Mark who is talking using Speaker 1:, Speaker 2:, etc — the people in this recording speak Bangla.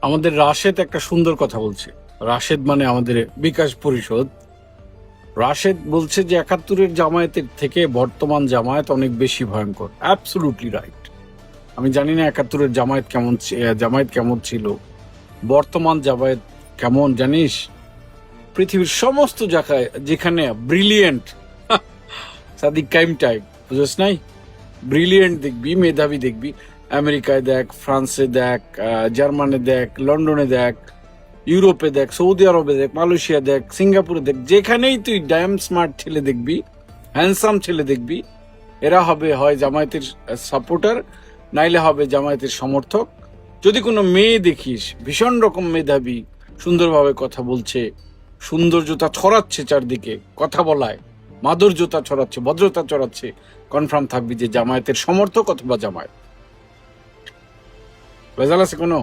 Speaker 1: আমাদের রাশেদ একটা সুন্দর কথা বলছে। রাশেদ মানে আমাদের বিকাশ পরিষদ। রাশেদ বলছে যে ৭১-এর জামায়াতের থেকে বর্তমান জামায়াত অনেক বেশি ভয়ঙ্কর। Absolutely right. আমি জানি না ৭১-এর জামায়াত কেমন ছিল, বর্তমান জামায়াত কেমন জানিস? পৃথিবীর সমস্ত জায়গায় যেখানে ব্রিলিয়েন্ট সাদিক কাইম টাইপ, বুঝছ নাই? ব্রিলিয়েন্ট দেখবি, মেধাবী দেখবি, আমেরিকায় দেখ, ফ্রান্সে দেখ, জার্মানে দেখ, লন্ডনে দেখ, ইউরোপে দেখ, সৌদি আরবে দেখ, মালয়েশিয়া দেখ, সিঙ্গাপুরে দেখ, যেখানেই তুই ড্যাম স্মার্ট ছেলে দেখবি, হ্যান্ডসাম ছেলে দেখবি, এরা হবে হয় জামায়াতের সাপোর্টার, নাইলে হবে জামায়াতের সমর্থক। যদি কোনো মেয়ে দেখিস ভীষণ রকম মেধাবী, সুন্দরভাবে কথা বলছে, সৌন্দর্যতা ছড়াচ্ছে চারদিকে, কথা বলায় মাধুর্যতা ছড়াচ্ছে, ভদ্রতা ছড়াচ্ছে, কনফার্ম থাকবি যে জামায়াতের সমর্থক অথবা জামায়াত। ভেজাল আছে কোনো?